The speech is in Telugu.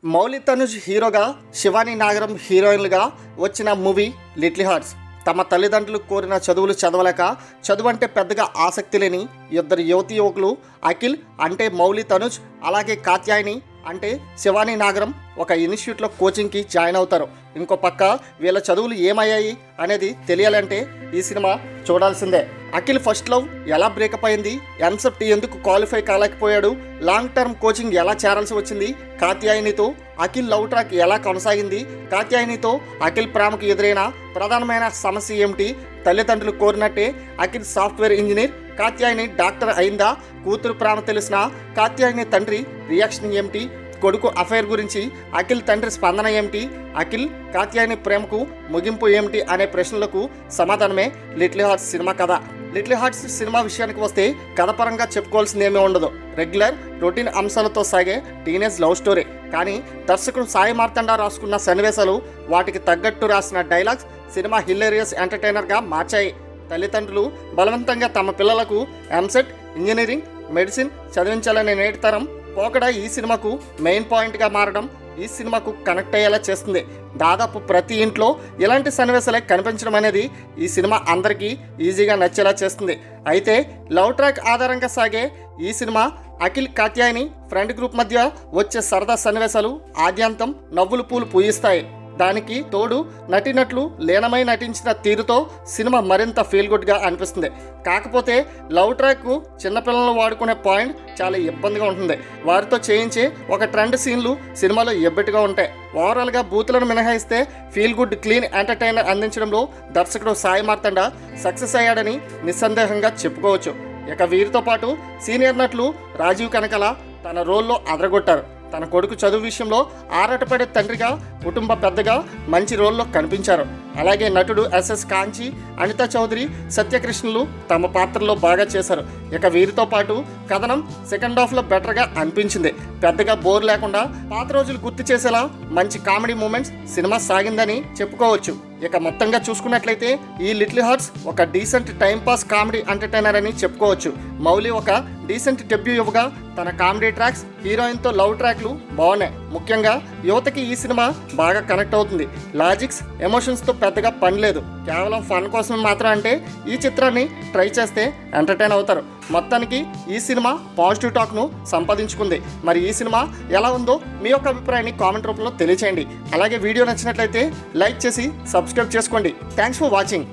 మౌలి తనుజ్ హీరోగా, శివాని నాగరం హీరోయిన్లుగా వచ్చిన మూవీ లిటిల్ హార్ట్స్. తమ తల్లిదండ్రులు కోరిన చదువులు చదవలేక చదువు అంటే పెద్దగా ఆసక్తి లేని ఇద్దరు యువతి యువకులు అఖిల్ అంటే మౌలి తనుజ్, అలాగే కాత్యాయని అంటే శివాని నాగరం ఒక ఇన్స్టిట్యూట్లో కోచింగ్కి జాయిన్ అవుతారు. ఇంకో పక్క వీళ్ళ చదువులు ఏమయ్యాయి అనేది తెలియాలంటే ఈ సినిమా చూడాల్సిందే. అఖిల్ ఫస్ట్ లవ్ ఎలా బ్రేకప్ అయింది, ఎంసెట్ ఎందుకు క్వాలిఫై కాలేకపోయాడు, లాంగ్ టర్మ్ కోచింగ్ ఎలా చేరాల్సి వచ్చింది, కాత్యాయనితో అఖిల్ లవ్ ట్రాక్ ఎలా కొనసాగింది, కాత్యాయనితో అఖిల్ ప్రేమకు ఎదురైన ప్రధానమైన సమస్య ఏమిటి, తల్లిదండ్రులు కోరినట్టే Akhil software engineer, Katyayani doctor అయిందా, కూతురు ప్రేమ తెలిసిన కాత్యాయని తండ్రి రియాక్షన్ ఏమిటి, కొడుకు అఫైర్ గురించి అఖిల్ తండ్రి స్పందన ఏమిటి, అఖిల్ కాత్యాయని ప్రేమకు ముగింపు ఏమిటి అనే ప్రశ్నలకు సమాధానమే లిటిల్ హార్ట్స్ సినిమా కథ. లిటిల్ హార్ట్స్ సినిమా విషయానికి వస్తే కథపరంగా చెప్పుకోవాల్సింది ఏమీ ఉండదు. రెగ్యులర్ రొటీన్ అంశాలతో సాగే టీనేజ్ లవ్ స్టోరీ. కానీ దర్శకుడు సాయి మార్తండా రాసుకున్న సన్నివేశాలు, వాటికి తగ్గట్టు రాసిన డైలాగ్స్ సినిమా హిలేరియస్ ఎంటర్టైనర్గా మార్చాయి. తల్లిదండ్రులు బలవంతంగా తమ పిల్లలకు ఎంసెట్, ఇంజనీరింగ్, మెడిసిన్ చదివించాలనే నేటి తరం పోకడ ఈ సినిమాకు మెయిన్ పాయింట్గా మారడం ఈ సినిమాకు కనెక్ట్ అయ్యేలా చేస్తుంది. దాదాపు ప్రతి ఇంట్లో ఇలాంటి సన్నివేశాలే కనిపించడం అనేది ఈ సినిమా అందరికీ ఈజీగా నచ్చేలా చేస్తుంది. అయితే లవ్ ట్రాక్ ఆధారంగా సాగే ఈ cinema Akhil Katyayani friend group మధ్య వచ్చే సరదా సన్నివేశాలు ఆద్యంతం నవ్వులు పూలు పూయిస్తాయి. దానికి తోడు నటినట్లు లీనమై నటించిన తీరుతో సినిమా మరింత ఫీల్ గుడ్గా అనిపిస్తుంది. కాకపోతే లవ్ ట్రాక్ చిన్నపిల్లలను వాడుకునే పాయింట్ చాలా ఇబ్బందిగా ఉంటుంది. వారితో చేయించే ఒక ట్రెండ్ సీన్లు సినిమాలో ఎబ్బెట్టుగా ఉంటాయి. ఓవరాల్గా బూతులను మినహాయిస్తే ఫీల్ గుడ్ క్లీన్ ఎంటర్టైనర్ అందించడంలో దర్శకుడు సాయి మార్తండా సక్సెస్ అయ్యాడని నిస్సందేహంగా చెప్పుకోవచ్చు. ఇక వీరితో పాటు సీనియర్ నటులు రాజీవ్ కనకల తన రోల్లో అదరగొట్టారు. తన కొడుకు చదువు విషయంలో ఆరాటపడే తండ్రిగా, కుటుంబ పెద్దగా మంచి రోల్లో కనిపించారు. అలాగే నటుడు ఎస్ఎస్ కాంచి, అనితా చౌదరి, సత్యకృష్ణులు తమ పాత్రలో బాగా చేశారు. ఇక వీరితో పాటు కథనం సెకండ్ హాఫ్లో బెటర్గా అనిపించింది. పెద్దగా బోర్ లేకుండా పాత రోజులు గుర్తు చేసేలా మంచి కామెడీ మూమెంట్స్ సినిమా సాగిందని చెప్పుకోవచ్చు. ఇక మొత్తంగా చూసుకున్నట్లయితే ఈ లిటిల్ హార్ట్స్ ఒక డీసెంట్ టైంపాస్ కామెడీ ఎంటర్టైనర్ అని చెప్పుకోవచ్చు. మౌలి ఒక డీసెంట్ డెబ్యూ ఇవ్వగా తన కామెడీ ట్రాక్స్, హీరోయిన్తో లవ్ ట్రాక్లు బాగున్నాయి. ముఖ్యంగా యువతకి ఈ సినిమా బాగా కనెక్ట్ అవుతుంది. లాజిక్స్, ఎమోషన్స్తో పెద్దగా పని లేదు. కేవలం ఫన్ కోసం మాత్రం అంటే ఈ చిత్రాన్ని ట్రై చేస్తే ఎంటర్టైన్ అవుతారు. మొత్తానికి ఈ సినిమా పాజిటివ్ టాక్ను సంపాదించుకుంది. మరి ఈ సినిమా ఎలా ఉందో మీ యొక్క అభిప్రాయాన్ని కామెంట్ రూపంలో తెలియచేయండి. అలాగే వీడియో నచ్చినట్లయితే లైక్ చేసి సబ్స్క్రైబ్ చేసుకోండి. Thanks for watching.